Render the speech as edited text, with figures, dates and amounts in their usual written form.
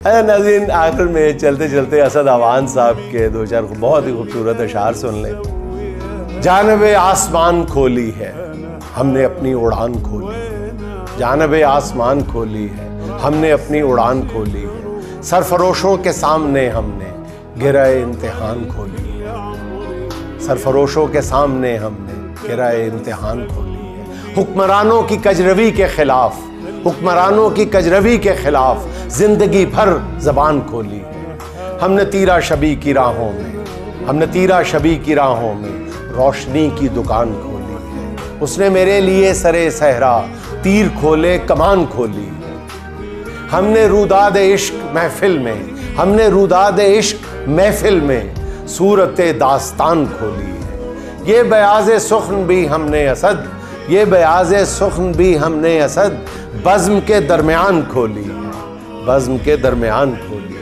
नाज़रीन, आखिर में चलते चलते असद अवान साहब के दो चार बहुत ही खूबसूरत अशार सुन लें। जानबे आसमान खोली है हमने अपनी उड़ान खोली है, जानबे आसमान खोली है हमने अपनी उड़ान खोली है, सरफरोशों के सामने हमने गिराए इम्तिहान खोली है, सरफरोशों के सामने हमने गिराए इम्तिहान खोली है। हुक्मरानों की कजरवी के खिलाफ, हुक्मरानों की कजरवी के खिलाफ जिंदगी भर जबान खोली है। हमने तीरा शबी की राहों में, हमने तीरा शबी की राहों में रोशनी की दुकान खोली है। उसने मेरे लिए सरे सहरा तीर खोले कमान खोली है। हमने रूदाद इश्क महफिल में, हमने रूदाद इश्क महफिल में सूरत दास्तान खोली है। ये बयाज़े सुख्न भी हमने असद, ये बयाज़े सुख्न भी हमने असद बज़्म के दरमियान खोली है, बज़्म के दरमियान खोली।